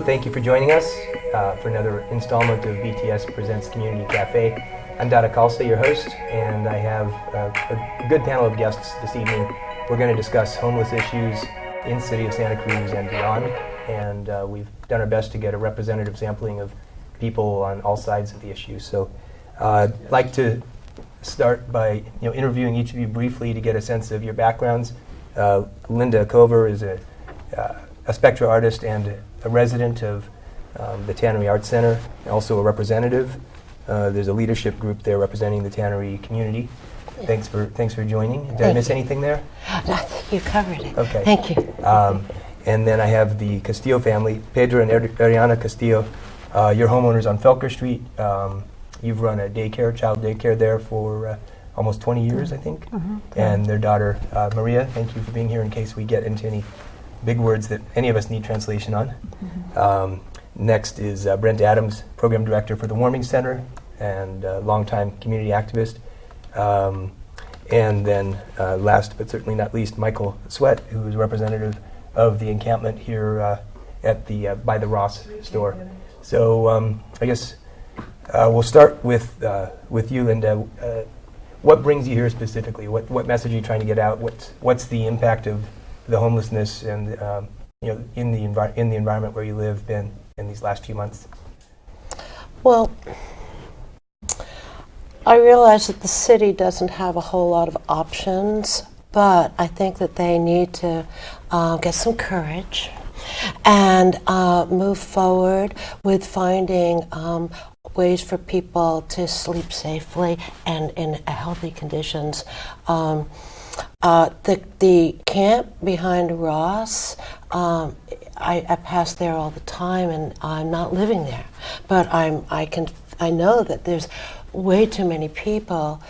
thank you for joining us for another installment of BTS Presents Community Cafe. I'm Datta, your host, and I have a good panel of guests this evening. We're going to discuss homeless issues in the city of Santa Cruz and beyond, and we've done our best to get a representative sampling of people on all sides of the issue. So I'd like to start by interviewing each of you briefly to get a sense of your backgrounds. Linda Cover is a spectra artist and a resident of the Tannery Arts Center, and also a representative. There's a leadership group there representing the Tannery community. Thanks for joining. Did I miss anything there? No, I think you covered it. Okay. Thank you. And then I have the Castillo family, Pedro and Adriana Castillo. You're homeowners on Felker Street. You've run a child daycare there for almost 20 years, I think. Mm-hmm. And their daughter, Maria, thank you for being here in case we get into any big words that any of us need translation on. Mm-hmm. Next is Brent Adams, Program Director for the Warming Center and longtime community activist. And then last but certainly not least, Michael Sweatt, who is representative of the Encampment here at the by the Ross store. So I guess we'll start with you, Linda. What brings you here specifically? What message are you trying to get out? What's the impact of the homelessness and in the environment where you live been in these last few months? Well, I realize that the city doesn't have a whole lot of options, but I think that they need to get some courage and move forward with finding ways for people to sleep safely and in healthy conditions. The camp behind Ross, I pass there all the time, and I'm not living there, but I know that there's way too many people,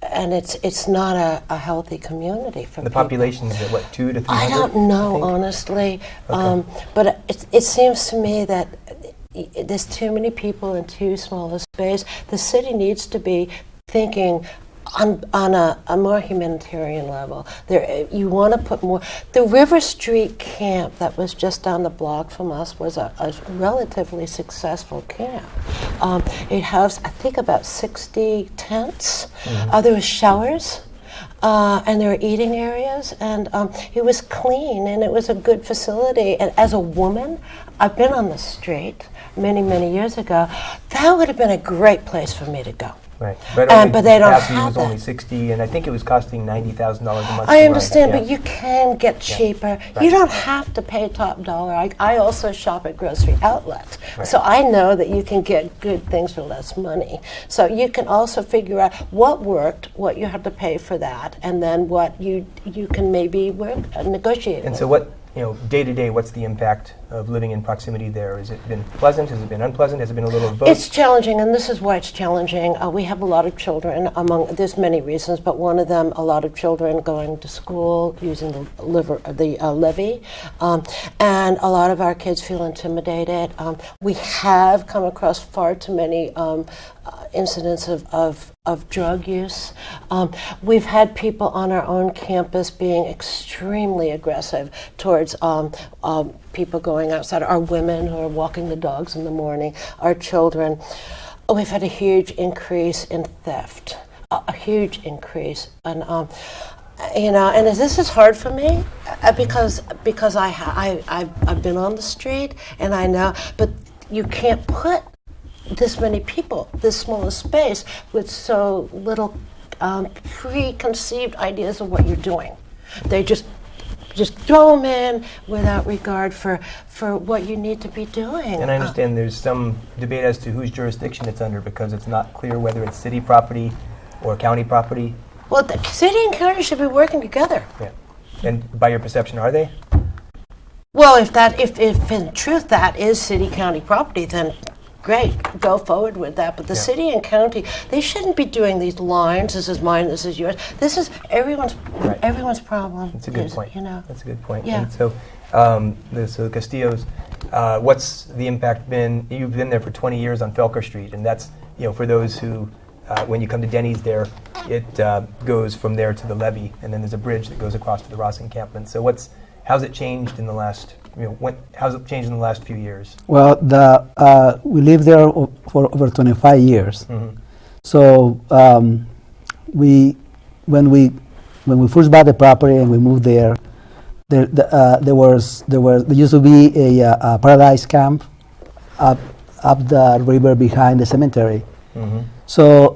and it's not a healthy community for the people. population is at what, 200 to 300? I don't know, honestly, okay. But it seems to me that there's too many people in too small a space. The city needs to be thinking on a more humanitarian level. You want to put more. The River Street camp that was just down the block from us was a relatively successful camp. It has, I think, about 60 tents. Mm-hmm. There was showers. And there were eating areas, and it was clean, and it was a good facility. And as a woman, I've been on the street many, many years ago. That would have been a great place for me to go. Right, but they don't have was that. Only 60, and I think it was costing $90,000 a month. I understand, but you can get cheaper. Right. You don't have to pay top dollar. I also shop at grocery outlets, right. So I know that you can get good things for less money. So you can also figure out what worked, what you have to pay for that, and then what you can maybe negotiate. And with. so what? Day to day, what's the impact of living in proximity there? Has it been pleasant? Has it been unpleasant? Has it been a little of both? It's challenging, and this is why it's challenging. We have a lot of children. There's many reasons, but one of them, a lot of children going to school using the levee, and a lot of our kids feel intimidated. We have come across far too many incidents of drug use. We've had people on our own campus being extremely aggressive towards people going outside, our women who are walking the dogs in the morning, our children. We've had a huge increase in theft, a huge increase. And and this is hard for me because I've been on the street, and I know, but you can't put this many people, this small a space, with so little preconceived ideas of what you're doing. They just throw them in without regard for what you need to be doing. And I understand there's some debate as to whose jurisdiction it's under, because it's not clear whether it's city property or county property. Well, the city and county should be working together. Yeah. And by your perception, are they? Well, if in truth that is city-county property, then great, go forward with that. But the city and county, they shouldn't be doing these lines. This is mine. This is yours. This is everyone's problem. That's a good point. That's a good point. Yeah. And so, so Castillo's, what's the impact been? You've been there for 20 years on Felker Street, and that's for those who, when you come to Denny's there, it goes from there to the levee, and then there's a bridge that goes across to the Ross Encampment. So what's How's it changed in the last, how's it changed in the last few years? Well, we lived there for over 25 years. Mm-hmm. So when we first bought the property and we moved there, there used to be a paradise camp up the river behind the cemetery. Mm-hmm. So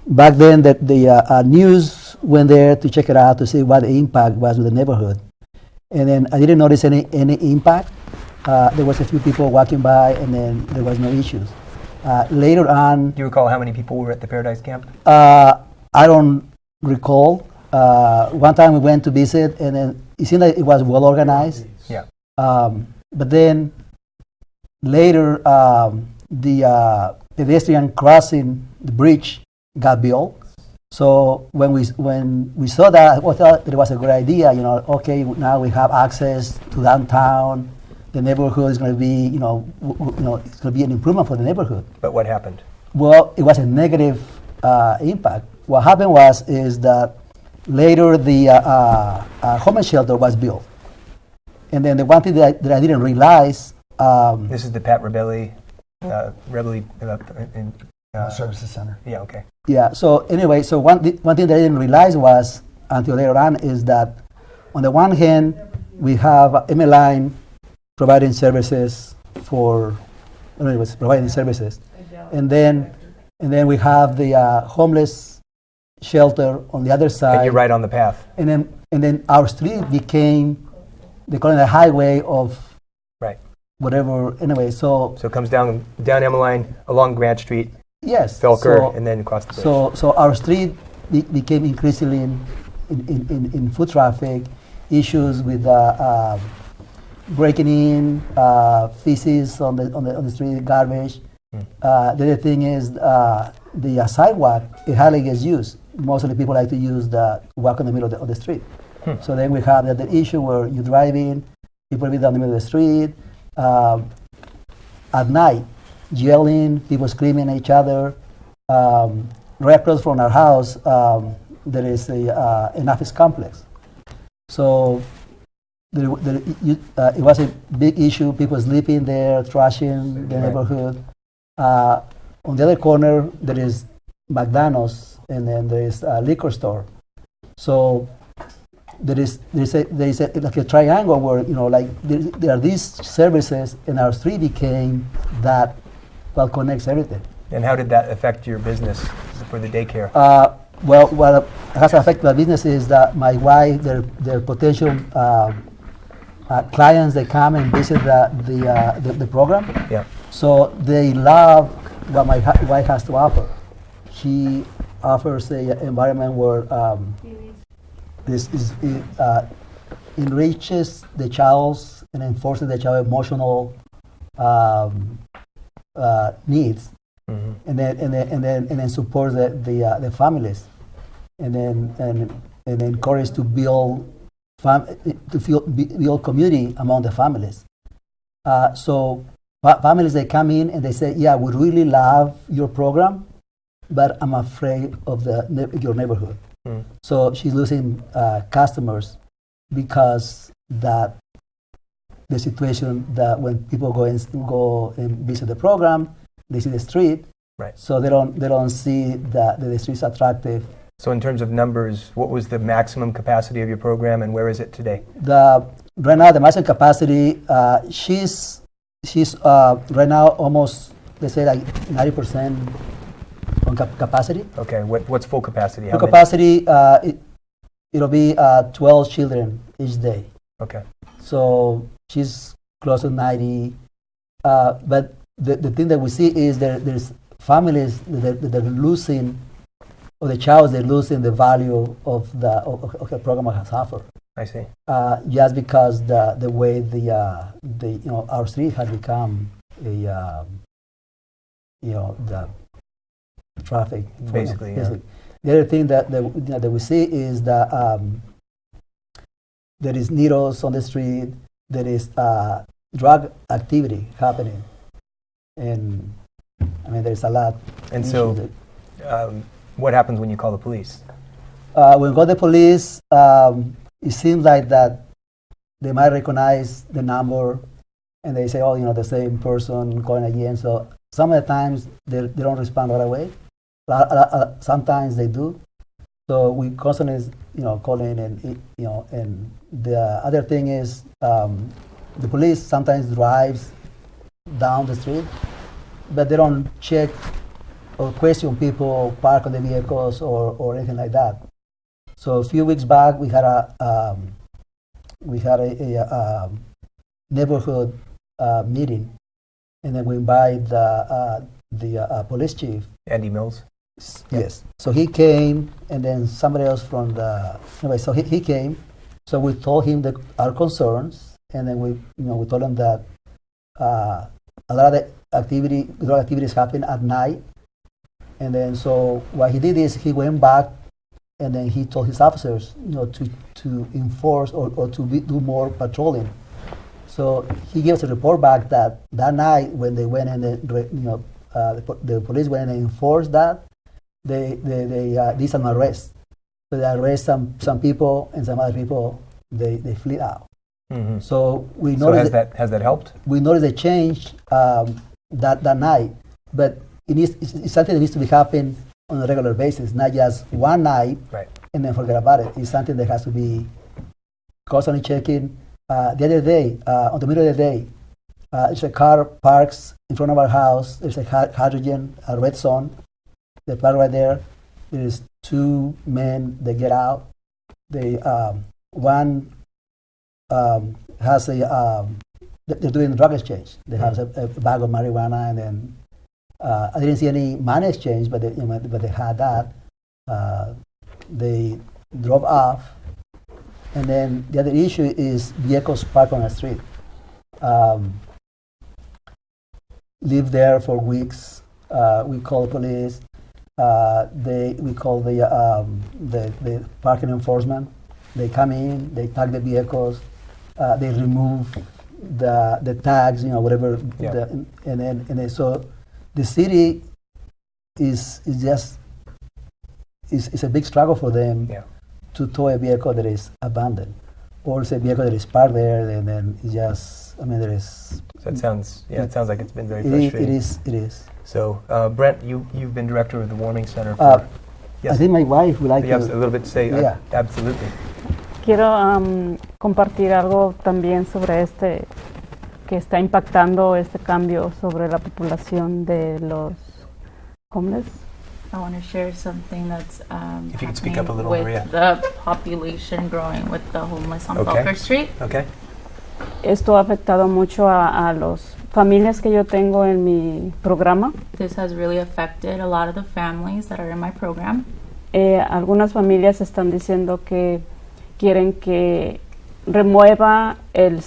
back then, the news went there to check it out to see what the impact was with the neighborhood. And then I didn't notice any impact. There was a few people walking by, and then there was no issues. Later on, Do you recall how many people were at the Paradise Camp? I don't recall. One time we went to visit, and then it seemed like it was well organized. Yeah. But then later, the pedestrian crossing the bridge got built. So when we saw that, we thought it was a good idea. Okay, now we have access to downtown. The neighborhood is going to be, it's going to be an improvement for the neighborhood. But what happened? Well, it was a negative impact. What happened is that later the homeless shelter was built, and then the one thing that I didn't realize. This is the Pat Rebelli, Services Center. Yeah. Okay. Yeah. So anyway, so one thing that I didn't realize was until later on is that on the one hand we have MLine providing services and then we have the homeless shelter on the other side. And you're right on the path. And then our street became, they call it a highway of Right. whatever. Anyway, so it comes down Emmeline, along Grant Street, yes, Felker, and then across the bridge. So our street became increasingly in foot traffic, issues with breaking in, feces on the street, garbage. The other thing is the sidewalk, it hardly gets used. Most of the people like to walk in the middle of the street. So then we have the issue where you drive in, people be down the middle of the street, at night, yelling, people screaming at each other. Right across from our house, there is an office complex. So it was a big issue, people sleeping there, trashing the neighborhood. On the other corner, there is McDonald's, and then there is a liquor store. So there is like a triangle where there are these services, and our street became that connects everything. And how did that affect your business for the daycare? Well, what has affected my business is that my wife, their potential clients, they come and visit the program. Yeah. So they love what my wife has to offer. She offers an environment where enriches the child's and enforces the child's emotional needs, and then supports the families, and then encourage to build build community among the families. So families, they come in and they say, yeah, we really love your program, but I'm afraid of your neighborhood. So she's losing customers because that the situation that when people go and visit the program, they see the street, right? So they don't see that the street's attractive. So in terms of numbers, what was the maximum capacity of your program, and where is it today? Right now, the maximum capacity, she's right now almost, let's say, like 90% on capacity. Okay, what's full capacity? Full capacity, it'll be 12 children each day. Okay. So she's close to 90. But the thing that we see is there's families that are losing, or the child, they're losing the value of the program has offered. I see. Just because the way our street has become the traffic. Basically, yeah. The other thing that we see is that there is needles on the street. There is drug activity happening, and I mean there's a lot. And so, what happens when you call the police? When we call the police, it seems like that they might recognize the number, and they say, oh, the same person calling again. So some of the times they don't respond right away. Sometimes they do. So we constantly, calling, and the other thing is the police sometimes drives down the street, but they don't check or question people park on the vehicles or anything like that. So a few weeks back, we had a neighborhood meeting, and then we invited the police chief. Andy Mills. Yes. So he came, and then somebody else from anyway. So he came. So we told him our concerns, and then we told him that a lot of activities happen at night, and then so what he did is he went back, and then he told his officers, to enforce or to do more patrolling. So he gave us a report back that night when they went in, the police went and enforced that. They did some arrests. So they arrest some people, and some other people they flee out. Mm-hmm. So we So noticed has that helped? we noticed a change that night, but it's something that needs to be happening on a regular basis, not just one night Right. and then forget about it. It's something that has to be constantly checking. The other day, on the middle of the day, there's a car parks in front of our house. There's a hydrogen, a red zone. They park right there. There's two men that get out. They one has they're doing drug exchange. They have a bag of marijuana, and then I didn't see any money exchange, but they had that. They drove off, and then the other issue is vehicles parked on the street. Live there for weeks. We call police. We call the parking enforcement. They come in, they tag the vehicles, they remove the tags, whatever. Yeah. And then so the city is a big struggle for them. Yeah. To tow a vehicle that is abandoned, or it's a vehicle that is parked there, and then it's just, there is. So it sounds like it's been very It frustrating. is. So Brent, you've been director of the Warming Center for. I Yes. think my wife would like You have to. a little bit to say. Yeah. Absolutely. Quiero compartir algo también sobre que está impactando este cambio sobre la población de los homeless. I want to share something that's If you could speak happening up a little, with Maria. the population growing with the homeless on Okay. Felker Street. Okay. Esto ha afectado mucho a las familias que yo tengo en mi programa. This has really affected a lot of the families that are in my program. Algunas familias están diciendo que quieren que remueva el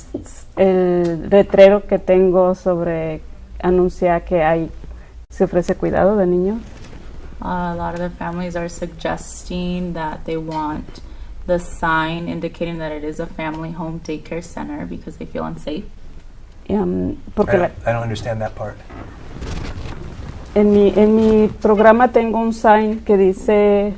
letrero que tengo sobre anunciar que se ofrece cuidado de niños. A lot of the families are suggesting that they want the sign indicating that it is a family home daycare center because they feel unsafe. Porque I don't understand that part. en mi programa tengo un sign que dice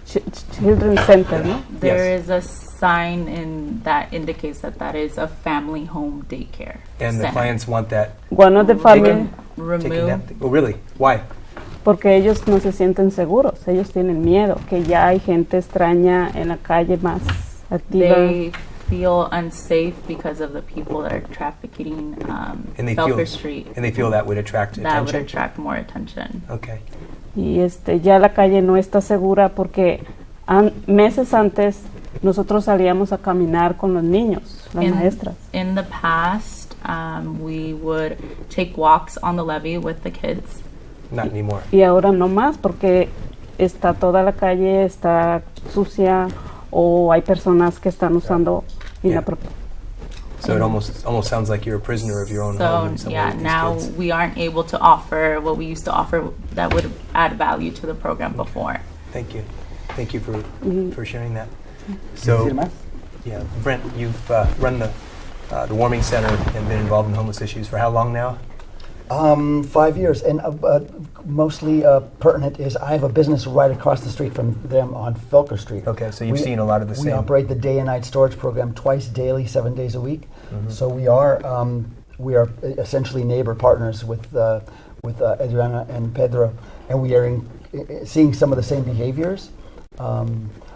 Children's Center, ¿no? There is a sign that indicates that is a family home daycare And the center. clients want that One of the family, taken Remove. down. Oh, really? Why? porque ellos no se sienten seguros, ellos tienen miedo, que ya hay gente extraña en la calle más activa. They feel unsafe because of the people that are trafficking And they Felker feel Street. and they feel that would attract That would attention. attract more attention. Okay. Y ya la calle no está segura porque meses antes nosotros salíamos a caminar con los niños, las maestras. In the past, we would take walks on the levee with the kids. Not anymore. Y ahora no más porque está toda la calle está sucia o hay personas que están usando inapropiadamente. So it almost sounds like you're a prisoner of your own home. in So some yeah, way with these now kids. we aren't able to offer what we used to offer that would add value to the program before. Thank you for sharing that. ¿Quieres So decir más? yeah, Brent, you've run the Warming Center and been involved in homeless issues for how long now? 5 years, and mostly pertinent is I have a business right across the street from them on Felker Street. Okay, so you've seen a lot of the We same. operate the day and night storage program twice daily, 7 days a week. Mm-hmm. So we are essentially neighbor partners with Adriana and Pedro, and we are seeing some of the same behaviors.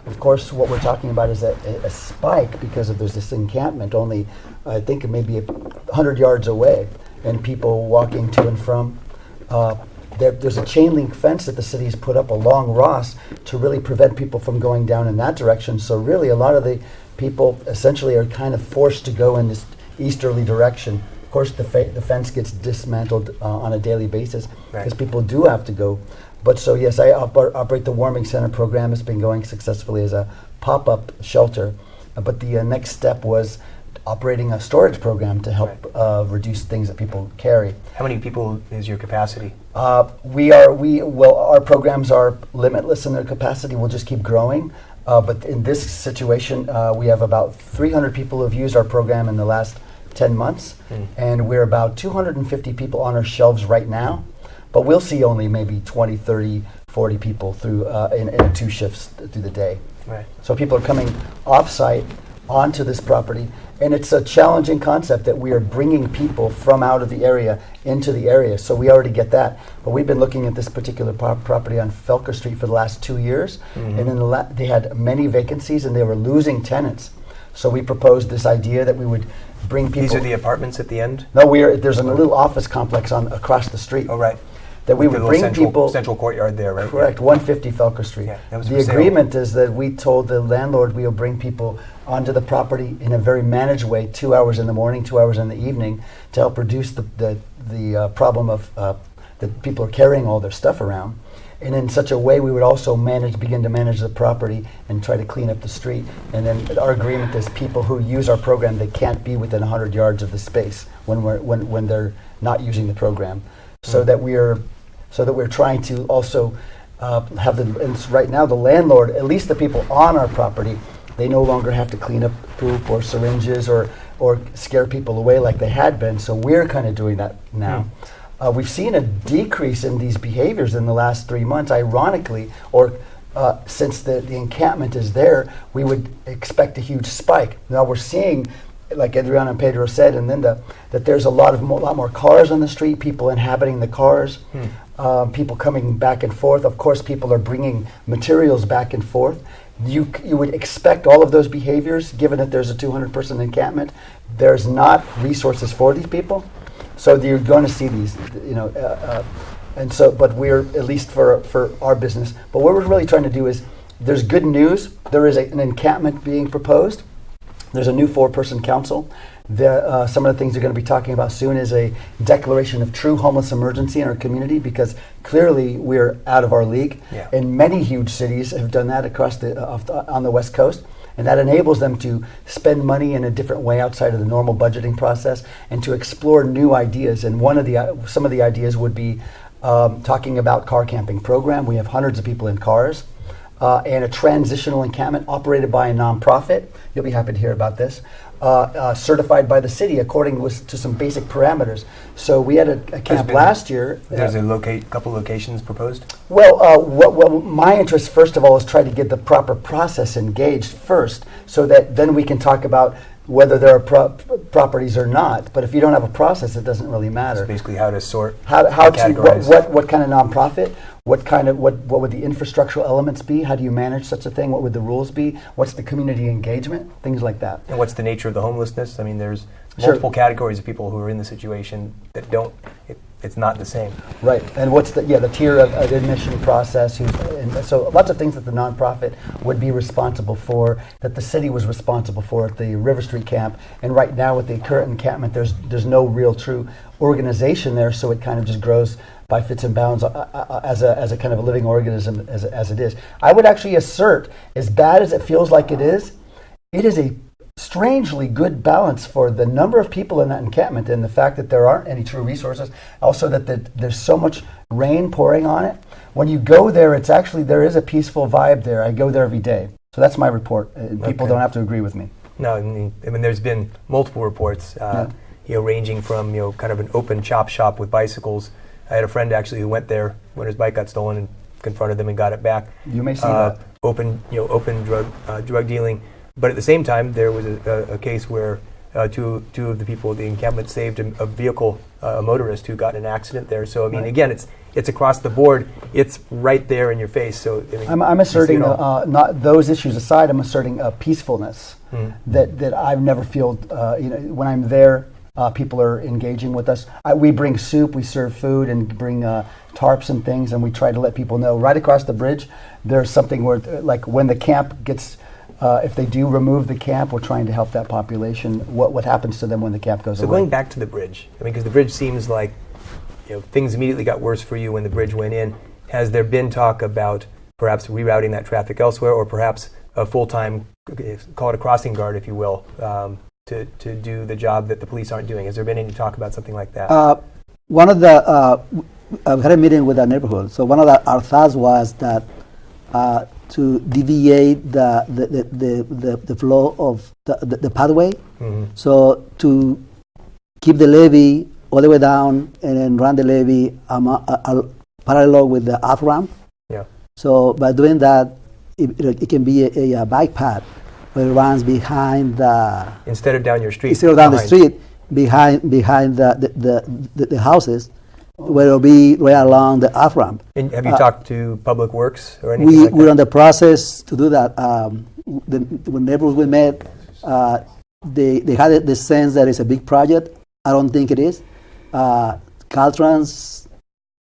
Of course, what we're talking about is a spike because there's this encampment only, I think, maybe 100 yards away, and people walking to and from. There's a chain link fence that the city has put up along Ross to really prevent people from going down in that direction. So really, a lot of the people essentially are kind of forced to go in this easterly direction. Of course, the fence gets dismantled on a daily basis because people do have to go. But so yes, I operate the warming center program. It's been going successfully as a pop-up shelter. But the next step was operating a storage program to help reduce things that people carry. How many people is your capacity? Our programs are limitless in their capacity. We'll just keep growing. But in this situation, we have about 300 people who have used our program in the last 10 months. And we're about 250 people on our shelves right now. But we'll see only maybe 20, 30, 40 people through in 2 shifts through the day. Right. So people are coming off-site onto this property, and it's a challenging concept that we are bringing people from out of the area into the area. So we already get that, but we've been looking at this particular property on Felker Street for the last 2 years, and then they had many vacancies and they were losing tenants. So we proposed this idea that we would bring people. These are the apartments at the end? No, there's a little office complex across the street. Oh, right. That we would bring people. Central courtyard there, right? Correct, 150 Felker Street. Yeah, that was the for sale. agreement is that we told the landlord we will bring people onto the property in a very managed way, 2 hours in the morning, 2 hours in the evening, to help reduce the problem of that people are carrying all their stuff around. And in such a way, we would also begin to manage the property and try to clean up the street. And then our agreement is people who use our program, they can't be within 100 yards of the space when they're not using the program. So that we're trying to also have and right now the landlord, at least the people on our property, they no longer have to clean up poop or syringes or scare people away like they had been. So we're kind of doing that now. We've seen a decrease in these behaviors in the last 3 months, ironically, since the encampment is there, we would expect a huge spike. Now we're seeing, like Adriana and Pedro said, and Linda, that there's a lot more cars on the street, people inhabiting the cars, people coming back and forth. Of course, people are bringing materials back and forth. You would expect all of those behaviors, given that there's a 200-person encampment. There's not resources for these people, so you're going to see these, and so. But we're, at least for our business. But what we're really trying to do is, there's good news. There is an encampment being proposed. There's a new 4-person council. Some of the things they're going to be talking about soon is a declaration of true homeless emergency in our community, because clearly we're out of our league. Yeah. And many huge cities have done that across on the West Coast. And that enables them to spend money in a different way outside of the normal budgeting process and to explore new ideas. And some of the ideas would be talking about car camping program. We have hundreds of people in cars. And a transitional encampment operated by a nonprofit. You'll be happy to hear about this. Certified by the city according to some basic parameters. So we had a camp last year. There's a couple locations proposed? Well, my interest, first of all, is try to get the proper process engaged first, so that then we can talk about whether there are properties or not. But if you don't have a process, it doesn't really matter. So basically how to sort, how to categorize. what kind of nonprofit, what would the infrastructural elements be, how do you manage such a thing, what would the rules be, what's the community engagement, things like that. And what's the nature of the homelessness? I mean, there's multiple categories of people who are in the situation that it's not the same. Right, and what's the tier of admission process, and so lots of things that the nonprofit would be responsible for, that the city was responsible for at the River Street camp, and right now with the current encampment, there's no real true organization there, so it kind of just grows by fits and bounds as a kind of a living organism as it is. I would actually assert, as bad as it feels like it is a strangely good balance for the number of people in that encampment and the fact that there aren't any true resources. Also that there's so much rain pouring on it. When you go there, there is a peaceful vibe there. I go there every day. So that's my report. People don't have to agree with me. No, I mean there's been multiple reports. ranging from kind of an open chop shop with bicycles. I had a friend actually who went there when his bike got stolen and confronted them and got it back. You may see that. Open drug dealing, but at the same time there was a case where two of the people at the encampment saved a vehicle, a motorist who got in an accident there. So I mean, again, it's across the board. It's right there in your face. So I mean, I'm asserting not those issues aside. I'm asserting peacefulness that I've never felt. When I'm there, people are engaging with us. We bring soup, we serve food, and bring tarps and things, and we try to let people know. Right across the bridge, there's something where, like, when the camp gets. If they do remove the camp, we're trying to help that population. What happens to them when the camp goes away? So going back to the bridge, I mean, because the bridge seems like things immediately got worse for you when the bridge went in. Has there been talk about perhaps rerouting that traffic elsewhere, or perhaps a full-time, call it a crossing guard, if you will, to do the job that the police aren't doing? Has there been any talk about something like that? One of the I've had a meeting with our neighborhood. So one of our thoughts was that. To deviate the flow of the pathway. Mm-hmm. So to keep the levee all the way down and then run the levee parallel with the off ramp. Yeah. So by doing that, it can be a bike path where it runs behind the. Instead of down your street. Instead of down the street, behind the houses. Where it'll be right along the off ramp. And have you talked to Public Works or anything like that? We're on the process to do that. When neighbors we met, they had the sense that it's a big project. I don't think it is. Caltrans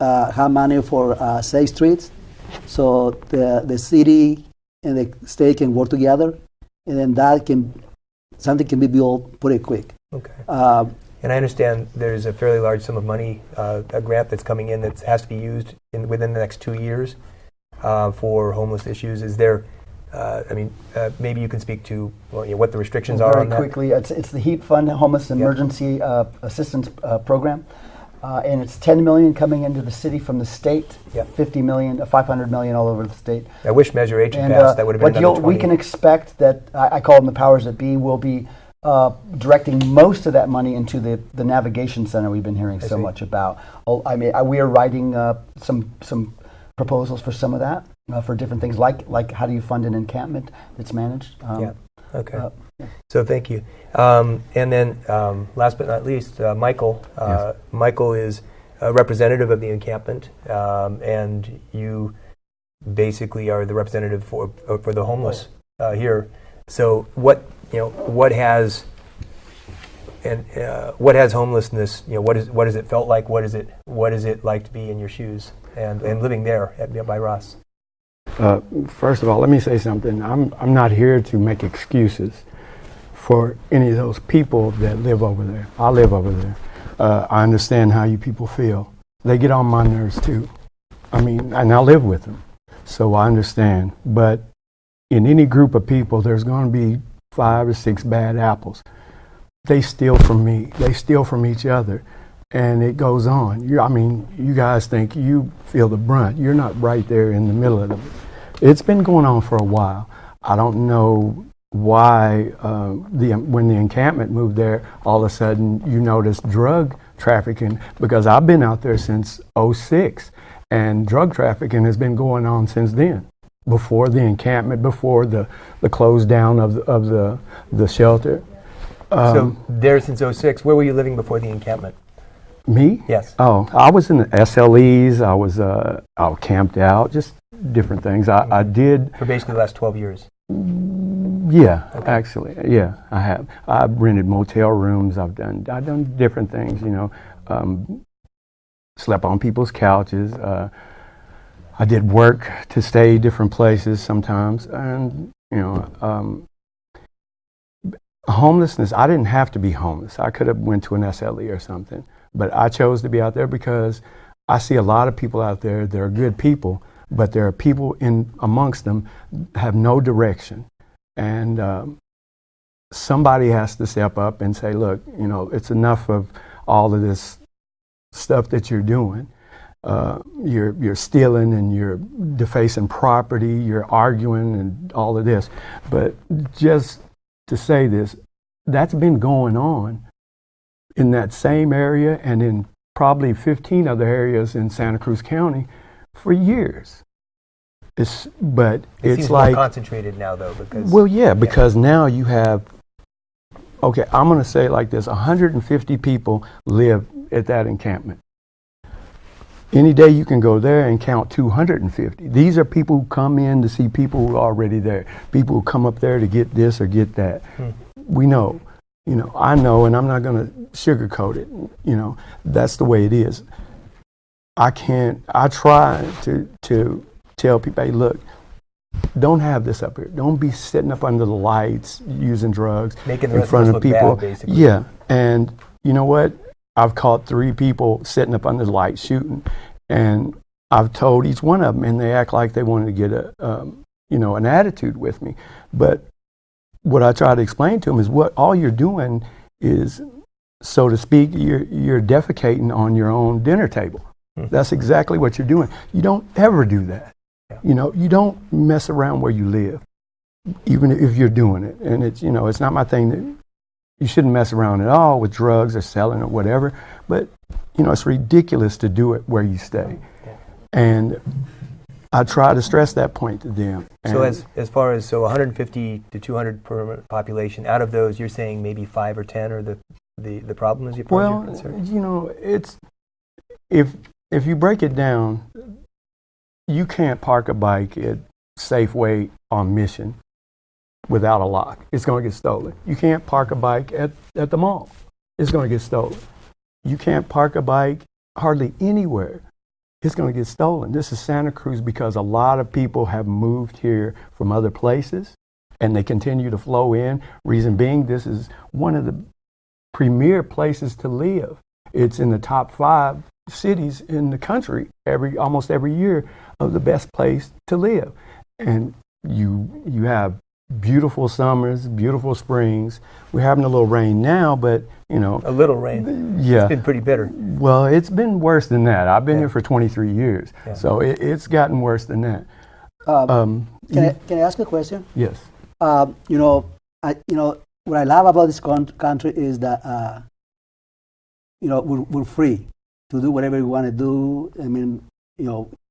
have money for safe streets, so the city and the state can work together, and then something can be built pretty quick. Okay. And I understand there's a fairly large sum of money, a grant that's coming in that has to be used within the next 2 years for homeless issues. Is there, maybe you can speak to what the restrictions are on that? Very quickly, it's the HEAP Fund, Homeless Emergency Assistance Program. And it's $10 million coming into the city from the state, $50 million, $500 million all over the state. I wish Measure H had passed. That would have been another 20. We can expect that, I call them the powers that be, will be directing most of that money into the navigation center we've been hearing so much about. We are writing some proposals for some of that, for different things, like how do you fund an encampment that's managed. Okay. So thank you. And then last but not least, Michael. Yes. Michael is a representative of the encampment, and you basically are the representative for the homeless here. So what has homelessness? What has it felt like? What is it like to be in your shoes and living there by Ross? First of all, let me say something. I'm not here to make excuses for any of those people that live over there. I live over there. I understand how you people feel. They get on my nerves too. And I live with them, so I understand. But in any group of people, there's going to be 5 or 6 bad apples. They steal from me. They steal from each other, and it goes on. You guys think you feel the brunt. You're not right there in the middle of it. It's been going on for a while. I don't know why when the encampment moved there, all of a sudden you noticed drug trafficking, because I've been out there since '06, and drug trafficking has been going on since then. Before the encampment, before the close down of the shelter. So there since '06. Where were you living before the encampment? Me? Yes. Oh, I was in the SLEs. I was camped out, just different things. I did for basically the last 12 years. Yeah, okay. Actually, yeah, I have. I've rented motel rooms. I've done different things. Slept on people's couches. I did work to stay different places sometimes, and homelessness. I didn't have to be homeless. I could have went to an SLE or something, but I chose to be out there because I see a lot of people out there. They're good people, but there are people amongst them have no direction, and somebody has to step up and say, "Look, it's enough of all of this stuff that you're doing. You're stealing and you're defacing property, you're arguing and all of this." But just to say this, that's been going on in that same area and in probably 15 other areas in Santa Cruz County for years. It seems like more concentrated now, though, because well, yeah, because now you have. Okay, I'm going to say it like this: 150 people live at that encampment. Any day you can go there and count 250. These are people who come in to see people who are already there. People who come up there to get this or get that. We know, I know, and I'm not going to sugarcoat it. That's the way it is. I try to tell people, hey, look, don't have this up here. Don't be sitting up under the lights using drugs making the in rest front of of us look people. bad, basically. Yeah, and you know what? I've caught 3 people sitting up under the lights shooting, and I've told each one of them, and they act like they wanted to get an attitude with me. But what I try to explain to them is what all you're doing is, so to speak, you're defecating on your own dinner table. That's exactly what you're doing. You don't ever do that. You don't mess around where you live, even if you're doing it. And it's not my thing that you shouldn't mess around at all with drugs or selling or whatever. But, it's ridiculous to do it where you stay. And I try to stress that point to them. So as far as 150 to 200 per population, out of those, you're saying maybe 5 or 10 are the problem as far as you're concerned? It's if you break it down, you can't park a bike at Safeway on Mission without a lock. It's going to get stolen. You can't park a bike at the mall. It's going to get stolen. You can't park a bike hardly anywhere. It's going to get stolen. This is Santa Cruz because a lot of people have moved here from other places, and they continue to flow in. Reason being, this is one of the premier places to live. It's in the top 5 cities in the country almost every year of the best place to live. And you have beautiful summers, beautiful springs. We're having a little rain now, but a little rain. Yeah, it's been pretty bitter. Well, it's been worse than that. I've been here for 23 years, so it's gotten worse than that. Can I ask a question? Yes. What I love about this country is that we're free to do whatever we want to do. I mean,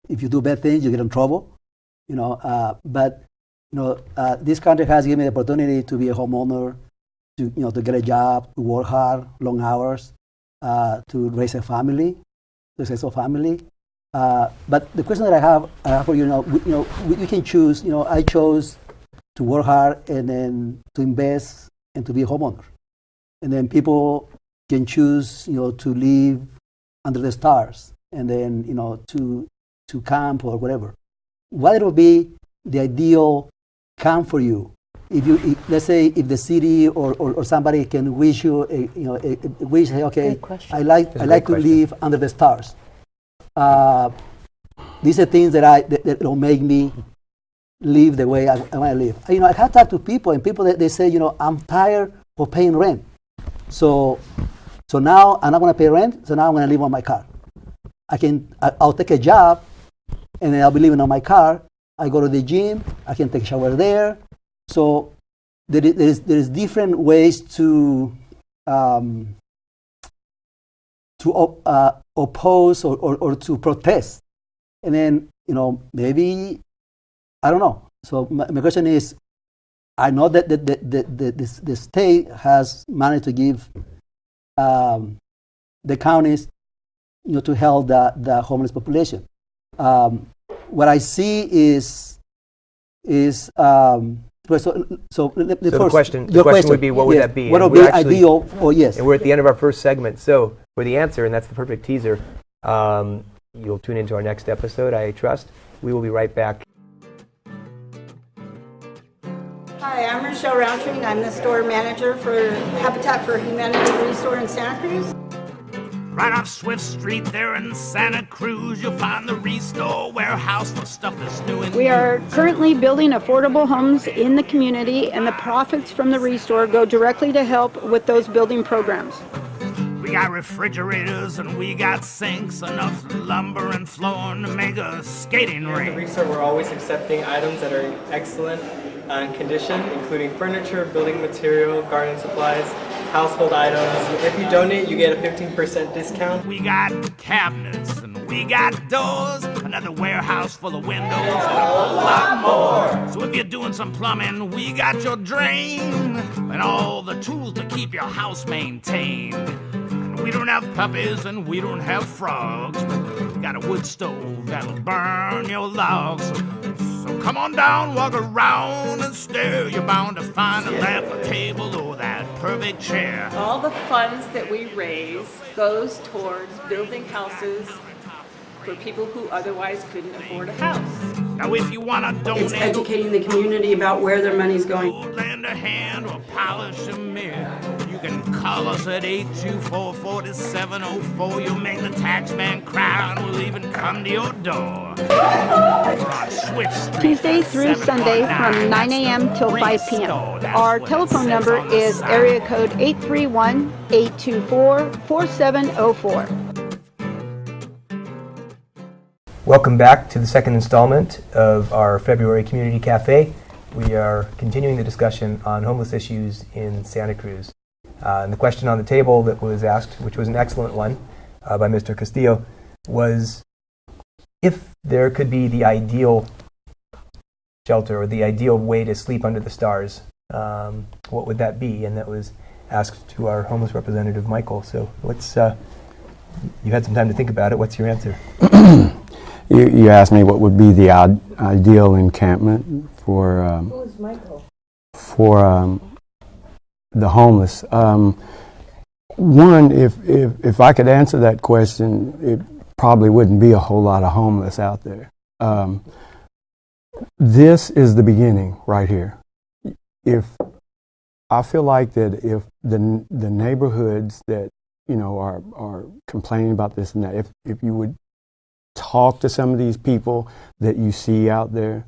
if you do bad things, you get in trouble. But this country has given me the opportunity to be a homeowner, to get a job, to work hard, long hours, to raise a family, successful family. But the question that I have for you, you can choose. I chose to work hard and then to invest and to be a homeowner, and then people can choose, to live under the stars and then to camp or whatever. What will be the ideal camp for you? Let's say if the city or somebody can wish you a wish, say, okay, I like to live under the stars. These are things that will make me live the way I want to live. I have talked to people, and people they say, I'm tired of paying rent. So now I'm not going to pay rent. So now I'm going to live on my car. I'll take a job, and then I'll be living on my car. I go to the gym. I can take a shower there. So there is different ways to oppose or to protest. And then maybe I don't know. So my question is, I know that the state has managed to give the counties, to help the homeless population. What I see is the question would be, what would that be? What would be ideal? Yes. And we're at the end of our first segment. So for the answer, and that's the perfect teaser, you'll tune into our next episode, I trust. We will be right back. Hi, I'm Rochelle Roundtree, and I'm the store manager for Habitat for Humanity Restore in Santa Cruz. Right off Swift Street there in Santa Cruz, you'll find the Restore warehouse for stuff that's new and We are currently building affordable homes in the community, and the profits from the Restore go directly to help with those building programs. We got refrigerators and we got sinks, enough lumber and flooring to make a skating At the rink. Restore, we're always accepting items that are excellent condition, including furniture, building material, garden supplies, household items. If you donate, you get a 15% discount. We got cabinets and we got doors, another warehouse full of windows, and a whole lot more. So if you're doing some plumbing, we got your drain and all the tools to keep your house maintained. And we don't have puppies and we don't have frogs, but we got a wood stove that'll burn your logs. So come on down, walk around and stare. You're bound to find a lamp, a table, or that perfect chair. All the funds that we raise goes towards building houses for people who otherwise couldn't afford a house. Now if you want to donate, it's educating the community about where their money's going. Lend a hand or polish a mirror. You can call us at 824-4704. You'll make the tax man cry and we'll even come to your door. We're on Sweatt Street, Tuesday through Sunday from 9 a.m. till 5 p.m. Our telephone number is area code 831-824-4704. Welcome back to the second installment of our February Community Cafe. We are continuing the discussion on homeless issues in Santa Cruz. And the question on the table that was asked, which was an excellent one by Mr. Castillo, was if there could be the ideal shelter or the ideal way to sleep under the stars, what would that be? And that was asked to our homeless representative, Michael. So what's, you had some time to think about it. What's your answer? You asked me what would be the ideal encampment for Who's Michael? for the homeless. One, if I could answer that question, it probably wouldn't be a whole lot of homeless out there. This is the beginning right here. If I feel like that, if the neighborhoods that are complaining about this and that, if you would talk to some of these people that you see out there,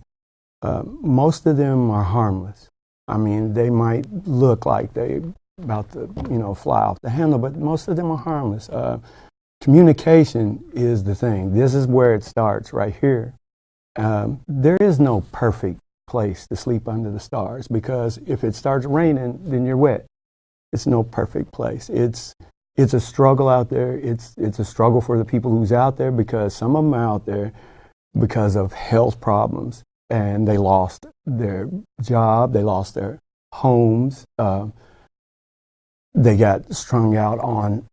most of them are harmless. I mean, they might look like they about to, fly off the handle, but most of them are harmless. Communication is the thing. This is where it starts right here. There is no perfect place to sleep under the stars, because if it starts raining, then you're wet. It's no perfect place. It's a struggle out there. It's a struggle for the people who's out there, because some of them are out there because of health problems, and they lost their job, they lost their homes, they got strung out on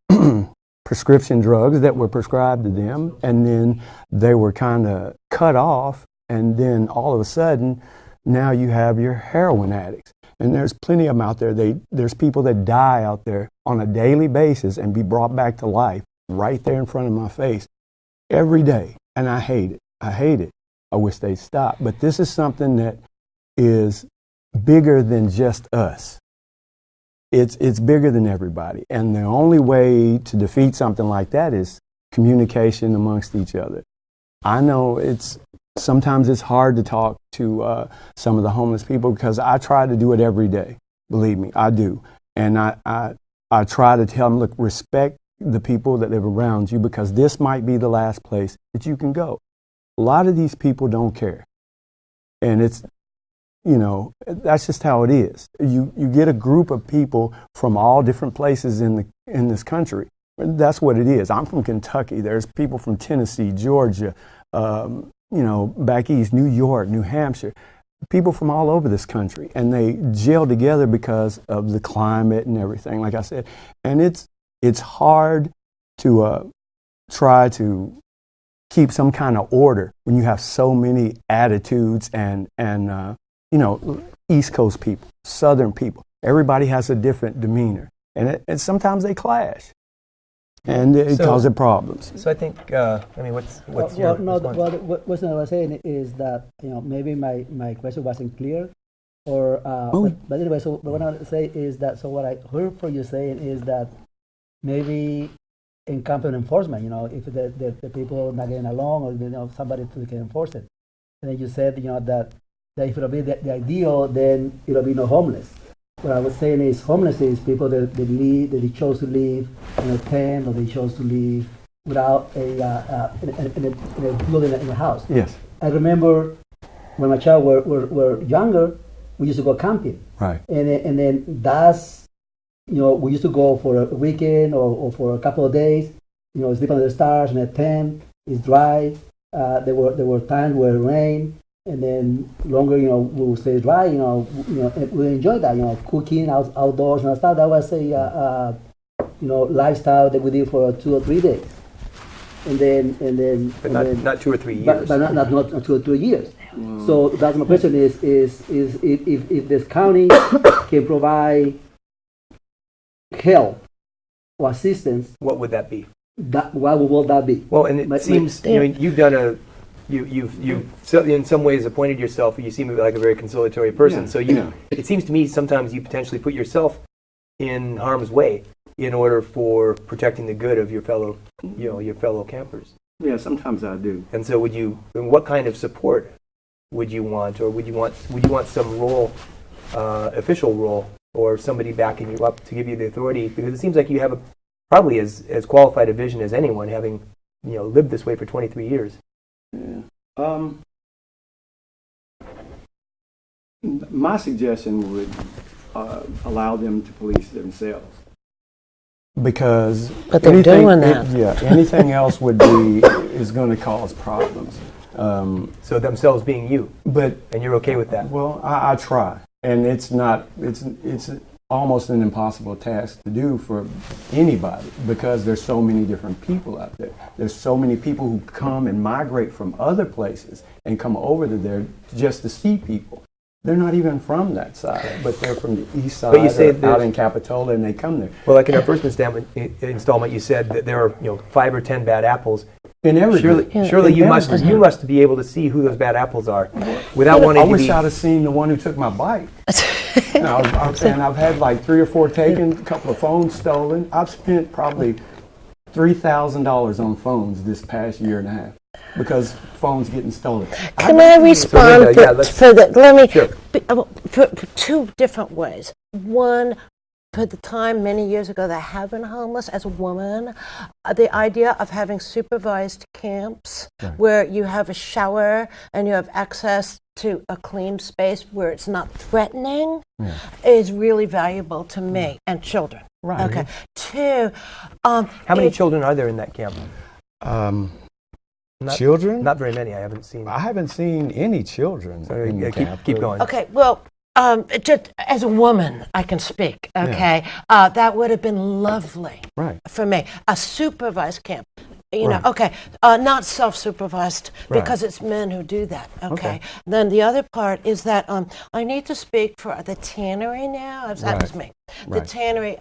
prescription drugs that were prescribed to them, and then they were kind of cut off, and then all of a sudden, now you have your heroin addicts. And there's plenty of them out there. There's people that die out there on a daily basis and be brought back to life right there in front of my face every day. And I hate it. I hate it. I wish they'd stop. But this is something that is bigger than just us. It's bigger than everybody. And the only way to defeat something like that is communication amongst each other. I know sometimes it's hard to talk to some of the homeless people, because I try to do it every day. Believe me, I do. And I try to tell them, look, respect the people that live around you, because this might be the last place that you can go. A lot of these people don't care. And it's, that's just how it is. You get a group of people from all different places in this country. That's what it is. I'm from Kentucky. There's people from Tennessee, Georgia, back east, New York, New Hampshire, people from all over this country, and they gel together because of the climate and everything, like I said. And it's hard to try to keep some kind of order when you have so many attitudes and East Coast people, Southern people. Everybody has a different demeanor, and sometimes they clash. And it causes problems. So I think, what's your response? What I was saying is that maybe my question wasn't clear, or but anyway. So what I want to say is that, so what I heard from you saying is that maybe encampment enforcement. If the people are not getting along, or somebody can enforce it. And then you said that if it'll be the ideal, then it'll be no homeless. What I was saying is, homeless is people that they chose to live in a tent, or they chose to live without in a building, in a house. Yes. I remember when my child were younger, we used to go camping. Right. And then that's we used to go for a weekend or for a couple of days. Sleep under the stars in a tent. It's dry. There were times where it rained, and then longer. We would stay dry. We enjoyed that. Cooking outdoors and stuff. That was a lifestyle that we did for 2 or 3 days, and then. But not 2 or 3 years. But not 2 or 3 years. So that's my question: is if this county can provide help or assistance, what would that be? What will that be? Well, and it seems you've done you've so in some ways appointed yourself. You seem like a very conciliatory person. So it seems to me sometimes you potentially put yourself in harm's way in order for protecting the good of your fellow campers. Yeah, sometimes I do. And so what kind of support would you want, or would you want some role, official role, or somebody backing you up to give you the authority? Because it seems like you have probably as qualified a vision as anyone, having lived this way for 23 years. Yeah. My suggestion would allow them to police themselves, because but they're doing that. Anything else is going to cause problems. So themselves being you, and you're okay with that? Well, I try, and it's almost an impossible task to do for anybody, because there's so many different people out there. There's so many people who come and migrate from other places and come over to there just to see people. They're not even from that side, but they're from the east side, but you say out in Capitola, and they come there. Well, like in our first installment, you said that there are 5 or 10 bad apples. In everything. Surely you must be able to see who those bad apples are without wanting to be. I wish I'd have seen the one who took my bike. And I've had like 3 or 4 taken, a couple of phones stolen. I've spent probably $3,000 on phones this past year and a half because phones getting stolen. Can I respond for 2 different ways? One, for the time many years ago that I have been homeless as a woman, the idea of having supervised camps where you have a shower and you have access to a clean space where it's not threatening is really valuable to me and children. Right. Okay. 2, how many children are there in that camp? Children? Not very many. I haven't seen any children. So, keep going. Okay. Well. Just as a woman, I can speak. Okay, that would have been lovely for me. A supervised camp, Okay, not self-supervised because it's men who do that. Okay. Then the other part is that I need to speak for the tannery now. That was me. The tannery.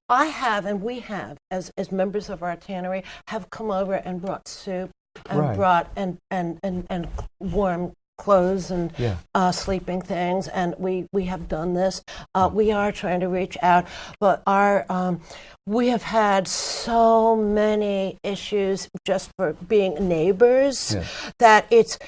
I have, and we have, as members of our tannery, have come over and brought soup and brought and warm clothes and sleeping things, and we have done this. We are trying to reach out, but we have had so many issues just for being neighbors that it's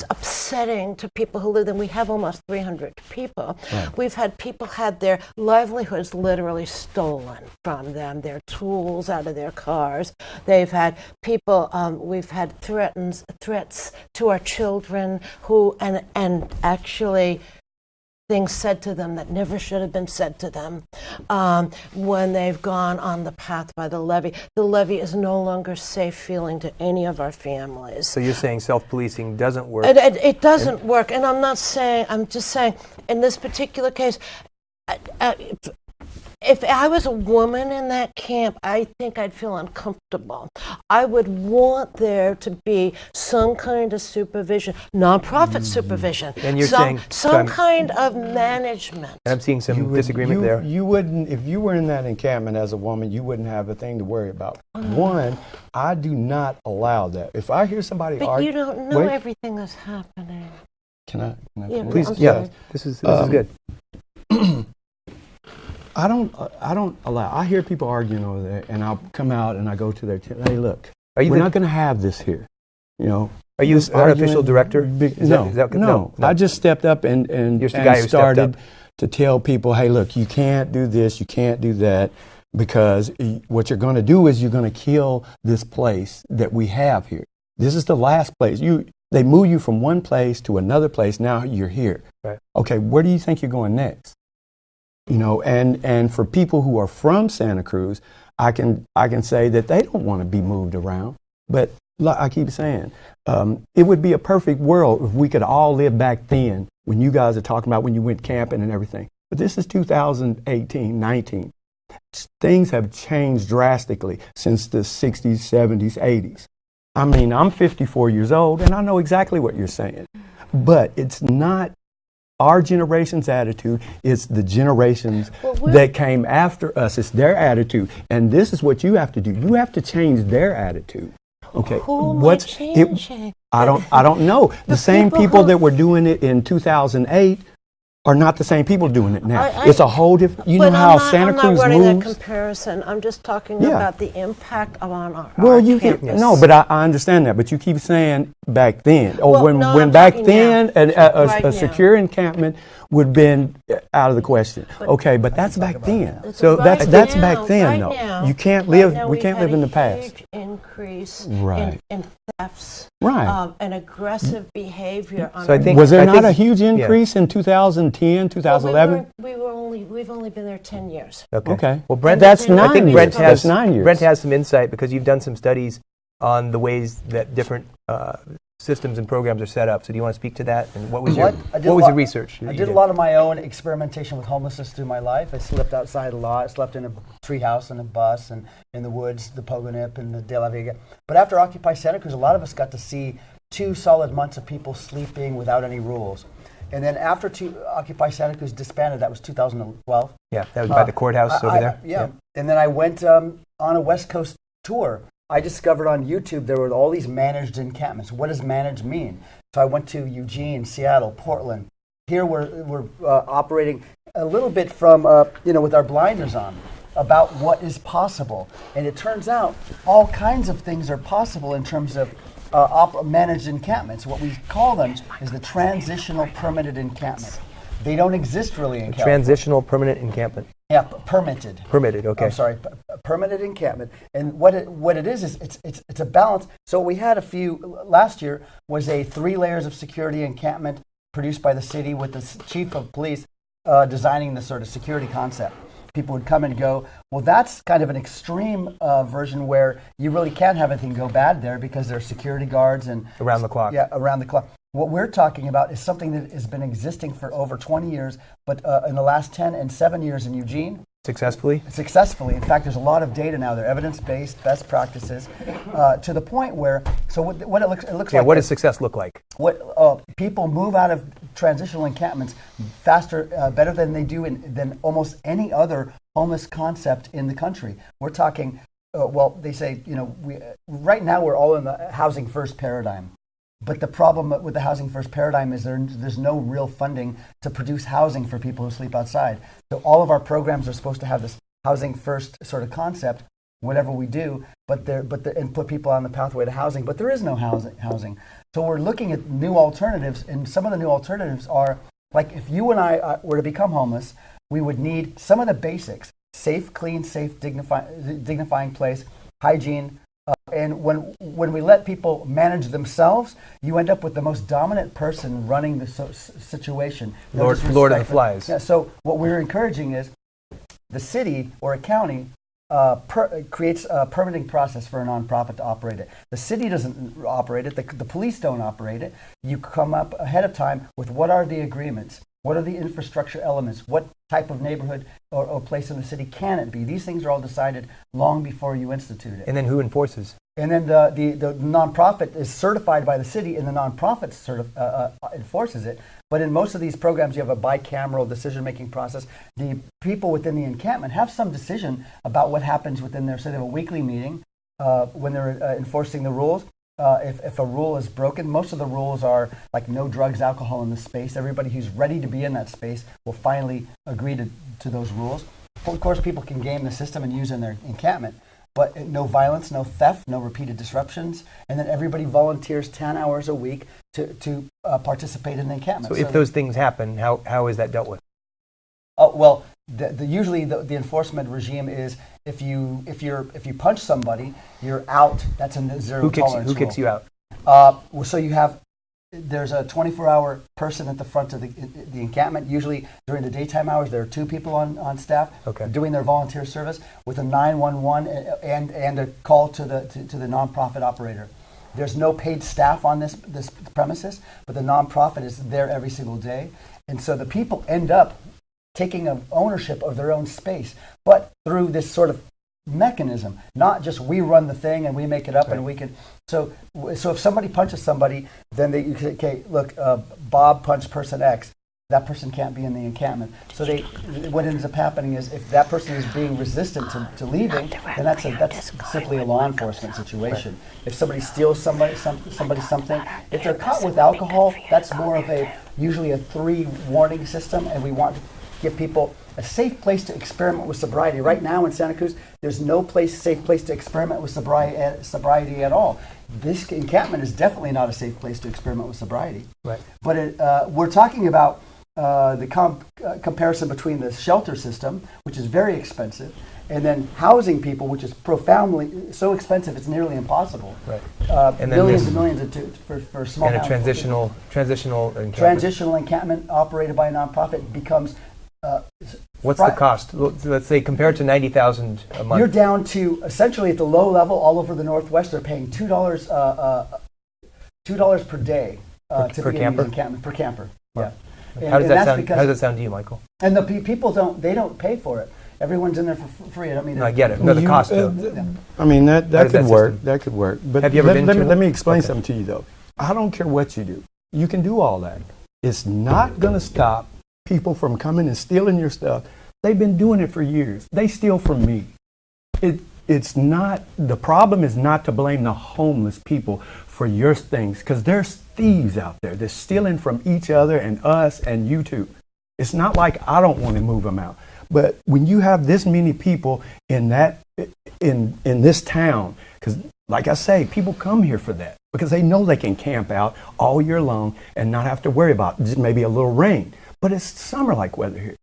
upsetting to people who live there. We have almost 300 people. We've had people had their livelihoods literally stolen from them, their tools out of their cars. They've had people, we've had threats to our children who, and actually things said to them that never should have been said to them when they've gone on the path by the levee. The levee is no longer safe feeling to any of our families. So you're saying self-policing doesn't work? It doesn't work, and I'm just saying, in this particular case, if I was a woman in that camp, I think I'd feel uncomfortable. I would want there to be some kind of supervision, nonprofit supervision, and you're some kind of management. And I'm seeing some disagreement there. You wouldn't, if you were in that encampment as a woman, you wouldn't have a thing to worry about. One, I do not allow that. If I hear somebody but you don't know everything that's happening. Can I please? Yeah, this is good. I don't allow. I hear people arguing over there, and I'll come out and I go to their tent. Hey, look, we're not going to have this here. Are you an unofficial director? No. I just stepped up and started to tell people, hey, look, you can't do this, you can't do that, because what you're going to do is you're going to kill this place that we have here. This is the last place. They move you from one place to another place. Now you're here. Right. Okay, where do you think you're going next? You know, and for people who are from Santa Cruz, I can say that they don't want to be moved around. But like I keep saying, it would be a perfect world if we could all live back then when you guys are talking about when you went camping and everything. But this is 2018, 19. Things have changed drastically since the 60s, 70s, 80s. I mean, I'm 54 years old, and I know exactly what you're saying. But it's not our generation's attitude. It's the generations that came after us. It's their attitude. And this is what you have to do. You have to change their attitude. Okay. What's changing? I don't know. The same people that were doing it in 2008 are not the same people doing it now. It's a whole different. You know how Santa Cruz moves. I'm not running that comparison. I'm just talking about the impact on our campus. No, but I understand that. But you keep saying back then, or when back then a secure encampment would have been out of the question. Okay, but that's back then. So that's back then, though. Now, you can't live. We can't live in the past. Huge increase Right. in thefts. Right. And aggressive behavior. So I think was there not a huge increase in 2010, 2011? We've only been there 10 years. Okay. Well, Brent, that's 9 I think years. Brent has That's 9 years. Brent has some insight because you've done some studies on the ways that different systems and programs are set up. So do you want to speak to that? And what was your research? I did a lot of my own experimentation with homelessness through my life. I slept outside a lot. I slept in a treehouse and a bus and in the woods, the Pogonip and the De La Vega. But after Occupy Santa Cruz, a lot of us got to see 2 solid months of people sleeping without any rules. And then after Occupy Santa Cruz disbanded, that was 2012. Yeah, that was by the courthouse over there. Yeah. And then I went on a West Coast tour. I discovered on YouTube there were all these managed encampments. What does managed mean? So I went to Eugene, Seattle, Portland. Here we're operating a little bit from, with our blinders on about what is possible. And it turns out all kinds of things are possible in terms of managed encampments. What we call them is the transitional permitted encampment. They don't exist really in California. Transitional permanent encampment. Yeah, permitted. Permitted, okay. I'm sorry, permitted encampment. And what it is it's a balance. So we had last year was a 3 layers of security encampment produced by the city with the chief of police designing the sort of security concept. People would come and go. Well, that's kind of an extreme version where you really can't have anything go bad there because there are security guards and around the clock. Yeah, around the clock. What we're talking about is something that has been existing for over 20 years, but in the last 10 and 7 years in Eugene. Successfully? Successfully. In fact, there's a lot of data now. They're evidence-based, best practices, to the point where, so what it looks like. Yeah, what does success look like? What people move out of transitional encampments faster, better than they do than almost any other homeless concept in the country. We're talking, they say, right now we're all in the housing first paradigm. But the problem with the housing first paradigm is there's no real funding to produce housing for people who sleep outside. So all of our programs are supposed to have this housing first sort of concept, whatever we do, and put people on the pathway to housing. But there is no housing. So we're looking at new alternatives, and some of the new alternatives are, like if you and I were to become homeless, we would need some of the basics: safe, clean, safe, dignifying place, hygiene. And when we let people manage themselves, you end up with the most dominant person running the situation. Lord of the Flies. Yeah, so what we're encouraging is the city or a county creates a permitting process for a nonprofit to operate it. The city doesn't operate it. The police don't operate it. You come up ahead of time with what are the agreements? What are the infrastructure elements? What type of neighborhood or place in the city can it be? These things are all decided long before you institute it. And then who enforces? And then the nonprofit is certified by the city, and the nonprofit enforces it. But in most of these programs, you have a bicameral decision-making process. The people within the encampment have some decision about what happens within there. So they have a weekly meeting when they're enforcing the rules. If a rule is broken, most of the rules are like no drugs, alcohol in the space. Everybody who's ready to be in that space will finally agree to those rules. Of course, people can game the system and use in their encampment, but no violence, no theft, no repeated disruptions, and then everybody volunteers 10 hours a week to participate in the encampment. So if those things happen, how is that dealt with? Well, usually the enforcement regime is if you punch somebody, you're out. That's a zero tolerance. Who kicks you out? So you have there's a 24-hour person at the front of the encampment. Usually during the daytime hours, there are 2 people on staff doing their volunteer service with a 911 and a call to the nonprofit operator. There's no paid staff on this premises, but the nonprofit is there every single day. And so the people end up taking ownership of their own space, but through this sort of mechanism, not just we run the thing and we make it up and we can. So if somebody punches somebody, then you say, okay, look, Bob punched person X. That person can't be in the encampment. So what ends up happening is if that person is being resistant to leaving, then that's simply a law enforcement situation. If somebody steals somebody something, if they're caught with alcohol, that's more of usually a 3 warning system, and we want to give people a safe place to experiment with sobriety. Right now in Santa Cruz, there's no safe place to experiment with sobriety at all. This encampment is definitely not a safe place to experiment with sobriety. Right. But we're talking about the comparison between the shelter system, which is very expensive, and then housing people, which is profoundly so expensive it's nearly impossible. Right. And millions and millions for small. And a transitional encampment operated by a nonprofit becomes. What's the cost? Let's say compared to $90,000 a month. You're down to essentially at the low level all over the Northwest. They're paying $2 per day per camper. Encampment per camper. Wow. Yeah. How does that sound to you, Michael? And the people don't pay for it. Everyone's in there for free. I don't mean. No, I get it. No, the cost. I mean that could work. That could work. But have you ever been to? Let me explain something to you though. I don't care what you do. You can do all that. It's not going to stop people from coming and stealing your stuff. They've been doing it for years. They steal from me. It's not, the problem is not to blame the homeless people for your things, because there's thieves out there. They're stealing from each other and us and you too. It's not like I don't want to move them out. But when you have this many people in this town, because like I say, people come here for that because they know they can camp out all year long and not have to worry about just maybe a little rain. But it's summer-like weather here.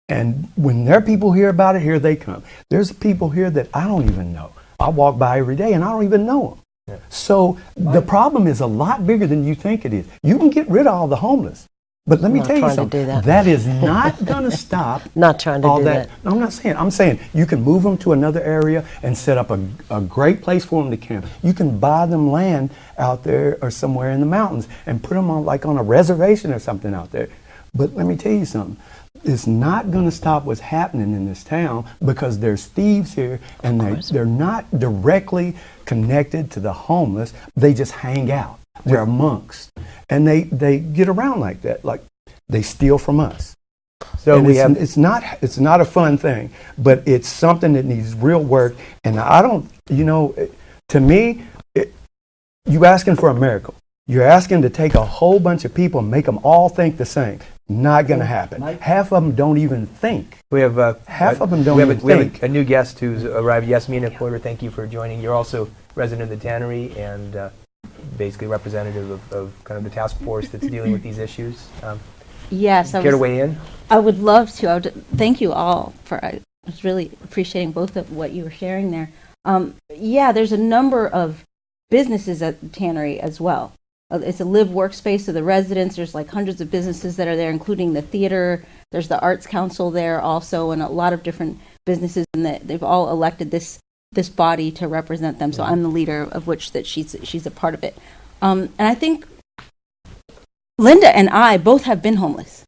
And when there are people here about it, here they come. There's people here that I don't even know. I walk by every day and I don't even know them. Yeah. So the problem is a lot bigger than you think it is. You can get rid of all the homeless. But let me tell you something. That is not going to stop not trying to all do that. No, I'm not saying. I'm saying you can move them to another area and set up a great place for them to camp. You can buy them land out there or somewhere in the mountains and put them on a reservation or something out there. But let me tell you something. It's not going to stop what's happening in this town because there's thieves here and they're not directly connected to the homeless. They just hang out. They're amongst. And they get around like that. Like they steal from us. So it's not a fun thing, but it's something that needs real work. And I don't, to me, you're asking for a miracle. You're asking to take a whole bunch of people and make them all think the same. Not going to happen. Half of them don't even think. We have half of them don't even think. We have a new guest who's arrived, Yasmina. Porter, thank you for joining. You're also resident of the Tannery and basically representative of kind of the task force that's dealing with these issues. Yes, care to weigh in? I would love to. Thank you all for. I was really appreciating both of what you were sharing there. There's a number of businesses at the Tannery as well. It's a live workspace of the residents. There's like hundreds of businesses that are there, including the theater. There's the Arts Council there also, and a lot of different businesses, and they've all elected this body to represent them. So I'm the leader of which that she's a part of it. And I think Linda and I both have been homeless.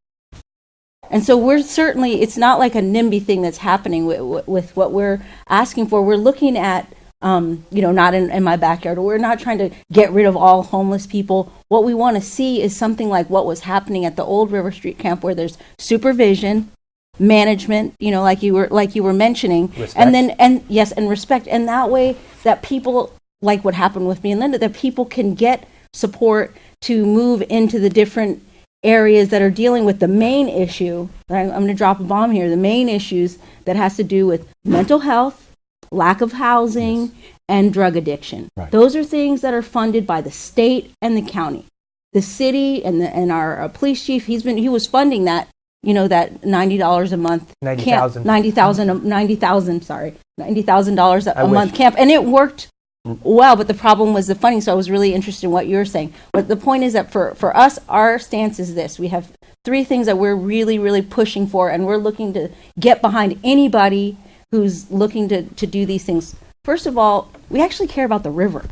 And so we're certainly, it's not like a NIMBY thing that's happening with what we're asking for. We're looking at not in my backyard. We're not trying to get rid of all homeless people. What we want to see is something like what was happening at the old River Street camp, where there's supervision, management, like you were mentioning, respect. and respect. And that way that people, like what happened with me and Linda, that people can get support to move into the different areas that are dealing with the main issue. I'm going to drop a bomb here. The main issues that has to do with mental health, lack of housing, and drug addiction. Right. Those are things that are funded by the state and the county. The city and our police chief, he was funding that, that $90 a month $90,000 a month camp, and it worked wow, but the problem was the funding, so I was really interested in what you're saying. But the point is that for us, our stance is this. We have 3 things that we're really, really pushing for, and we're looking to get behind anybody who's looking to do these things. First of all, we actually care about the river.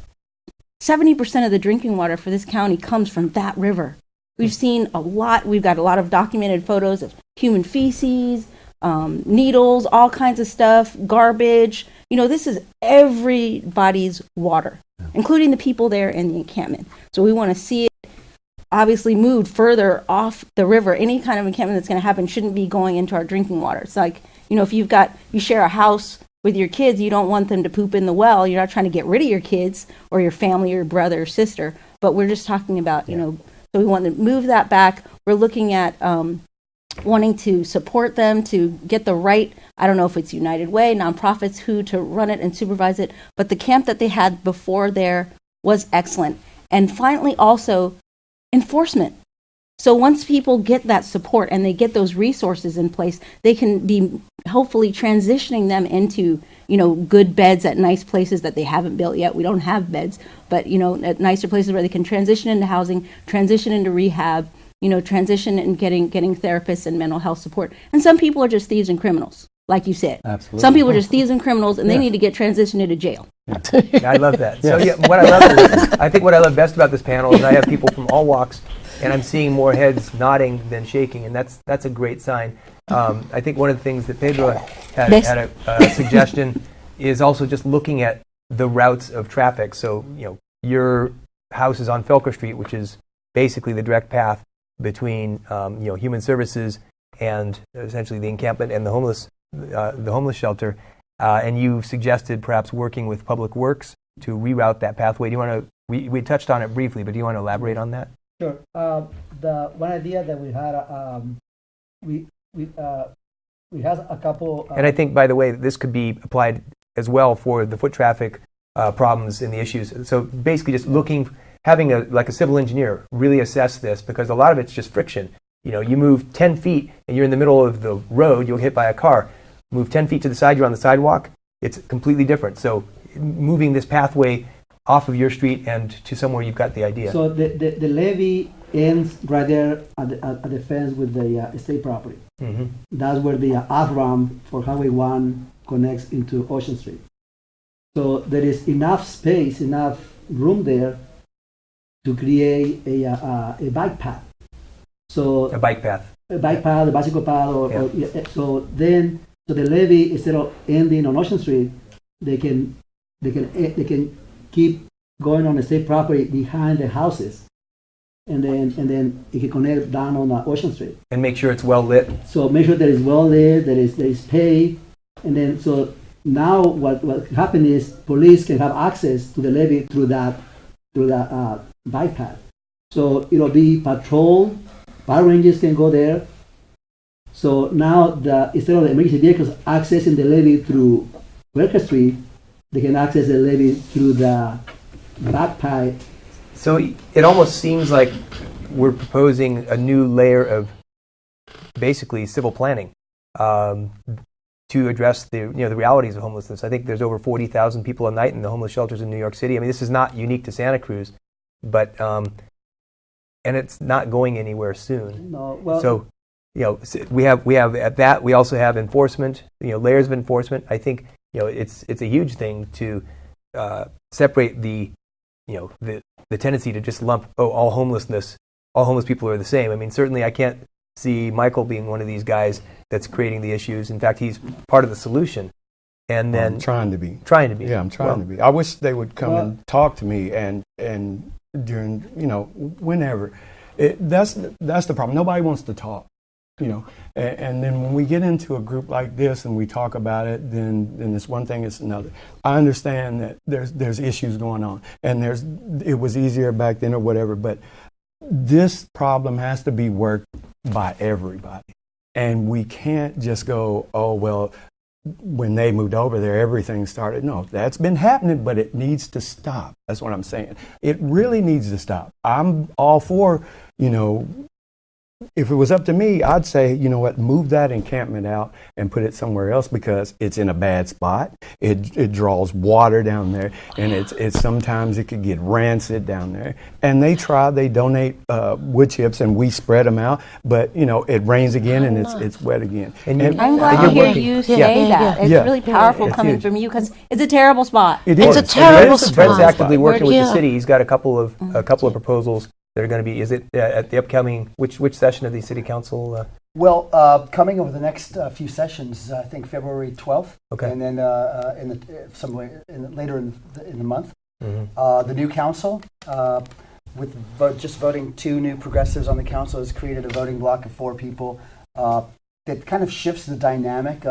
70% of the drinking water for this county comes from that river. We've seen a lot. We've got a lot of documented photos of human feces, needles, all kinds of stuff, garbage. You know, this is everybody's water, including the people there in the encampment. So we want to see it obviously moved further off the river. Any kind of encampment that's going to happen shouldn't be going into our drinking water. It's like, you know, if you share a house with your kids, you don't want them to poop in the well. You're not trying to get rid of your kids or your family or your brother or sister, but we're just talking about, you know, so we want to move that back. We're looking at wanting to support them to get the right, I don't know if it's United Way, nonprofits, who to run it and supervise it, but the camp that they had before there was excellent. And finally, also enforcement. So once people get that support and they get those resources in place, they can be hopefully transitioning them into, you know, good beds at nice places that they haven't built yet. We don't have beds, but, you know, at nicer places where they can transition into housing, transition into rehab, you know, transition and getting therapists and mental health support. And some people are just thieves and criminals, like you said. Absolutely. Some people are just thieves and criminals, and they need to get transitioned into jail. I love that. So what I love is, I think what I love best about this panel is I have people from all walks, and I'm seeing more heads nodding than shaking, and that's a great sign. I think one of the things that Pedro had a suggestion is also just looking at the routes of traffic. So, you know, your house is on Felker Street, which is basically the direct path between you know, human services and essentially the encampment and the homeless shelter. And you suggested perhaps working with Public Works to reroute that pathway. Do you want to? We touched on it briefly, but do you want to elaborate on that? Sure. The one idea that we had, we had a couple. And I think, by the way, this could be applied as well for the foot traffic problems and the issues. So basically, just having a civil engineer really assess this, because a lot of it's just friction. You know, you move 10 feet and you're in the middle of the road, you'll get hit by a car. Move 10 feet to the side, you're on the sidewalk. It's completely different. So moving this pathway off of your street and to somewhere you've got the idea. So the levee ends right there at the fence with the estate property. Mm-hmm. That's where the off-ramp for Highway 1 connects into Ocean Street. So there is enough space, enough room there to create a bike path. So a bike path. A bike path, a bicycle path, so the levee, instead of ending on Ocean Street, they can keep going on the state property behind the houses, and then it can connect down on Ocean Street. And make sure it's well lit. So make sure that it's well lit, that is paved, and then so now what happened is police can have access to the levee through that bike path. So it'll be patrolled. Fire rangers can go there. So now, instead of the emergency vehicles accessing the levee through Welker Street, they can access the levee through the back pipe. So it almost seems like we're proposing a new layer of basically civil planning to address the realities of homelessness. I think there's over 40,000 people a night in the homeless shelters in New York City. I mean, this is not unique to Santa Cruz, but and it's not going anywhere soon. No, well, so, you know, we have at that. We also have enforcement. You know, layers of enforcement. I think, you know, it's a huge thing to separate the tendency to just lump all homeless people are the same. I mean, certainly I can't see Michael being one of these guys that's creating the issues. In fact, he's part of the solution. And then I'm trying to be. Yeah, I'm trying to be. I wish they would come and talk to me and during, you know, whenever. That's the problem. Nobody wants to talk, you know. And then when we get into a group like this and we talk about it, then it's one thing, it's another. I understand that there's issues going on, and it was easier back then or whatever, but this problem has to be worked by everybody. And we can't just go, oh, well, when they moved over there, everything started. No, that's been happening, but it needs to stop. That's what I'm saying. It really needs to stop. I'm all for, you know, if it was up to me, I'd say, you know what, move that encampment out and put it somewhere else because it's in a bad spot. It draws water down there, and it's sometimes it could get rancid down there. And they donate wood chips, and we spread them out. But you know, it rains again, and it's wet again. And I'm glad to hear you say that. It's really powerful coming from you because it's a terrible spot. It's a terrible spot. Brent's actively working with the city. He's got a couple of proposals that are going to be. Is it at the upcoming which session of the city council? Well, coming over the next few sessions, I think February 12th, okay, and then later in the month, the new council, with just voting 2 new progressives on the council, has created a voting block of 4 people that kind of shifts the dynamic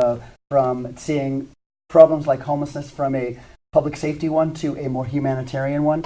from seeing problems like homelessness from a public safety one to a more humanitarian one.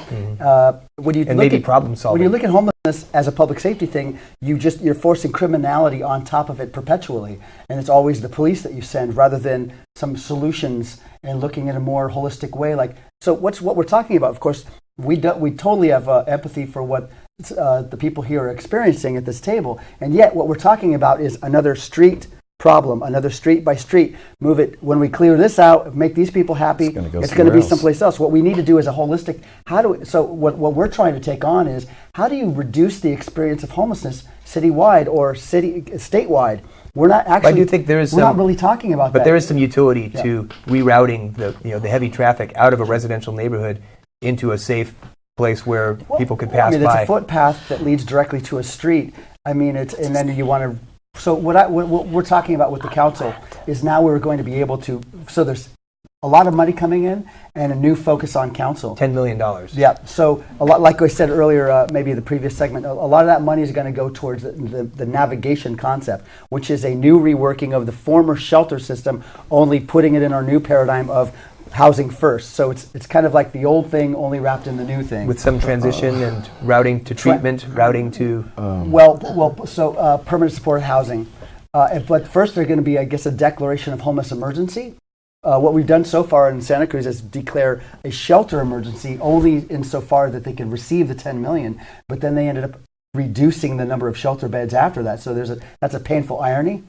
When you look at problem solving. When you look at homelessness as a public safety thing, you're forcing criminality on top of it perpetually, and it's always the police that you send rather than some solutions and looking at a more holistic way. Like, so what we're talking about? Of course, we totally have empathy for what the people here are experiencing at this table, and yet what we're talking about is another street problem, another street by street. Move it. When we clear this out, make these people happy, it's going to be someplace else. What we need to do is a holistic. What we're trying to take on is how do you reduce the experience of homelessness citywide or statewide? We're not actually. I do think there is. We're not really talking about that. But there is some utility to rerouting the heavy traffic out of a residential neighborhood into a safe place where people could pass by. It's a footpath that leads directly to a street. I mean, and then you want to. So what we're talking about with the council is now we're going to be able to. So there's a lot of money coming in and a new focus on council. $10 million. Yeah. So a lot, like I said earlier, maybe the previous segment, a lot of that money is going to go towards the navigation concept, which is a new reworking of the former shelter system, only putting it in our new paradigm of housing first. So it's kind of like the old thing, only wrapped in the new thing. With some transition and routing to treatment, routing to... So permanent supported housing. But first there's going to be, I guess, a declaration of homeless emergency. What we've done so far in Santa Cruz is declare a shelter emergency only insofar that they can receive the $10 million, but then they ended up reducing the number of shelter beds after that. So that's a painful irony.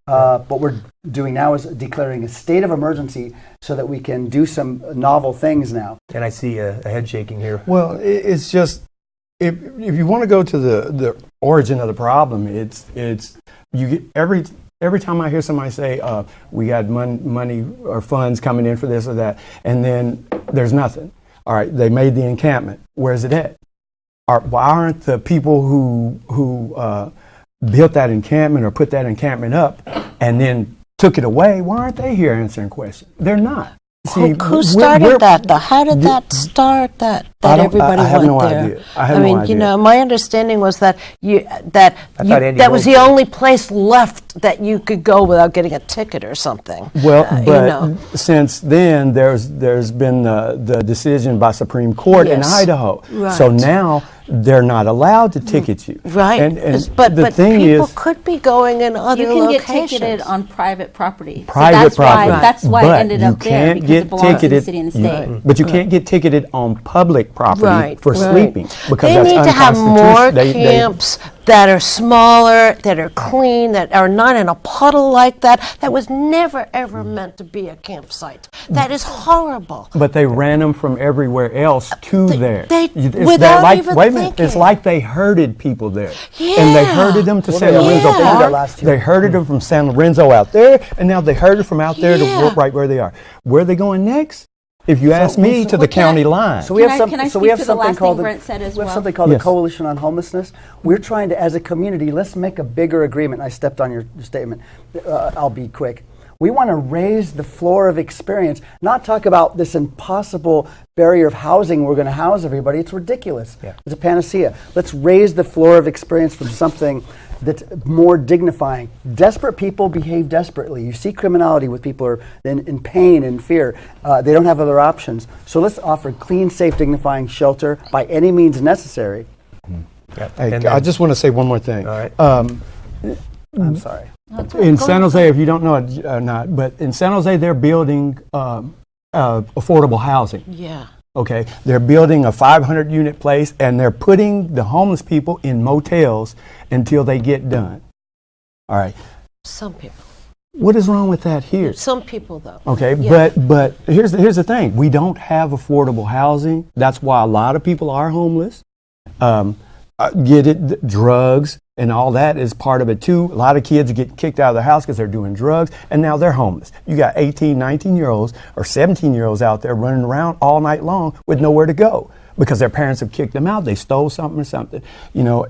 What we're doing now is declaring a state of emergency so that we can do some novel things now. And I see a head shaking here. Well, it's just, if you want to go to the origin of the problem, it's you get every time I hear somebody say, we got money or funds coming in for this or that, and then there's nothing. All right, they made the encampment. Where's it at? Why aren't the people who built that encampment or put that encampment up and then took it away, why aren't they here answering questions? They're not. See, who started that, though? How did that start? That everybody I have went no there. idea. I have no idea. My understanding was that that was the only place left that you could go without getting a ticket or something. Well, since then there's been the decision by Supreme Court in Idaho. Right. So now they're not allowed to ticket you. Right. But the thing people could be going in other locations. You can locations. get ticketed on private property. Private property. That's why it ended up there, because it belongs to the city and the state. But you can't get ticketed on public property for sleeping because they that's need to have more unconstitutional. camps that are smaller, that are clean, that are not in a puddle like that. That was never ever meant to be a campsite. That is horrible. But they ran them from everywhere else to there. Without even wait a minute, thinking. it's like they herded people there. Yeah. And they herded them to San Lorenzo. They herded them from San Lorenzo out there, and now they herded from out there to right where they are. Where are they going next? If you ask me, to the county line. So we have something called the Coalition on Homelessness. We're trying to, as a community, let's make a bigger agreement. I stepped on your statement. I'll be quick. We want to raise the floor of experience, not talk about this impossible barrier of housing we're going to house everybody. It's ridiculous. Yeah. It's a panacea. Let's raise the floor of experience from something that's more dignifying. Desperate people behave desperately. You see criminality with people who are in pain and fear. They don't have other options. So let's offer clean, safe, dignifying shelter by any means necessary. Hey, I just want to say one more thing. All right. I'm sorry. In San Jose, if you don't know it or not, but in San Jose, they're building affordable housing. Yeah. Okay, they're building a 500 unit place and they're putting the homeless people in motels until they get done. All right. Some people. What is wrong with that here? Some people, though. Okay, Yeah. but here's the thing. We don't have affordable housing. That's why a lot of people are homeless. Get it, drugs and all that is part of it too. A lot of kids get kicked out of the house because they're doing drugs, and now they're homeless. You got 18, 19-year-olds or 17-year-olds out there running around all night long with nowhere to go because their parents have kicked them out. They stole something or something. You know,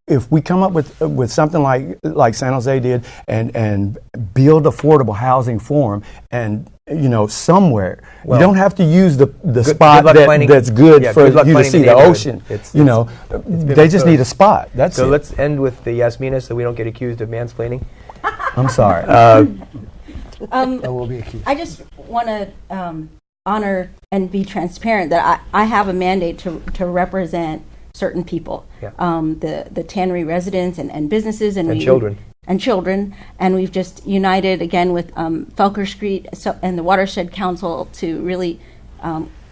if we come up with something like San Jose did and build affordable housing for them, and you know, somewhere you don't have to use the spot that's good for you to see the ocean. You know, they just need a spot. That's it. So let's end with the Yasmina so we don't get accused of mansplaining. I'm sorry. That will be accused. I just want to honor and be transparent that I have a mandate to represent certain people, the tannery residents and businesses and children. And children, and we've just united again with Felker Street and the Watershed Council to really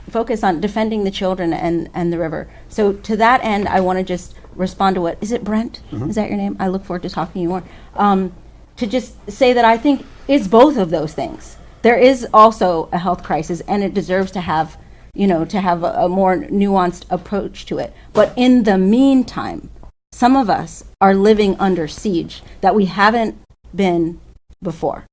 focus on defending the children and the river. So to that end, I want to just respond to what, is it Brent? Mm-hmm. Is that your name? I look forward to talking to you more. To just say that I think it's both of those things. There is also a health crisis, and it deserves to have, you know, to have a more nuanced approach to it. But in the meantime, some of us are living under siege that we haven't been before.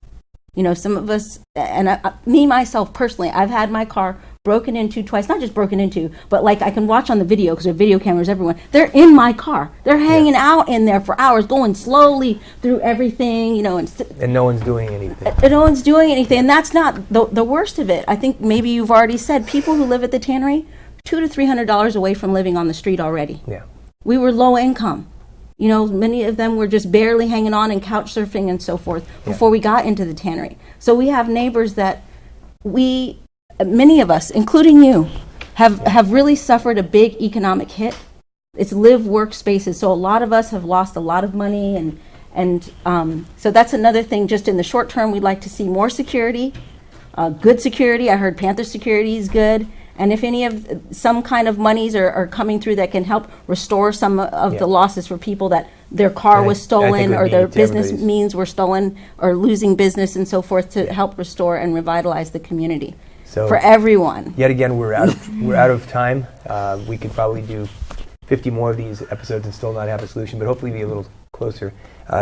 You know, some of us, and me, myself, personally, I've had my car broken into twice, not just broken into, but like I can watch on the video because there are video cameras everywhere. They're in my car. They're hanging out in there for hours, going slowly through everything, you know. And no one's doing anything. And no one's doing anything. And that's not the worst of it. I think maybe you've already said people who live at the tannery, $200 to $300 away from living on the street already. Yeah. We were low income. You know, many of them were just barely hanging on and couch surfing and so forth before we got into the tannery. So we have neighbors that many of us, including you, have really suffered a big economic hit. It's live work spaces. So a lot of us have lost a lot of money and so that's another thing. Just in the short term, we'd like to see more security, good security. I heard Panther security is good. And if some kind of monies are coming through that can help restore some of the losses for people that their car was stolen or their business means were stolen or losing business and so forth, to help restore and revitalize the community for everyone. Yet again, we're out of time. We could probably do 50 more of these episodes and still not have a solution, but hopefully be a little closer.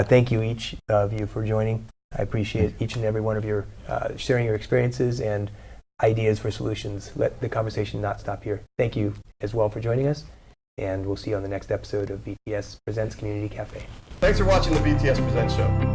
Thank you, each of you, for joining. I appreciate each and every one of your sharing your experiences and ideas for solutions. Let the conversation not stop here. Thank you as well for joining us, and we'll see you on the next episode of BTS Presents Community Cafe. Thanks for watching the BTS Presents show.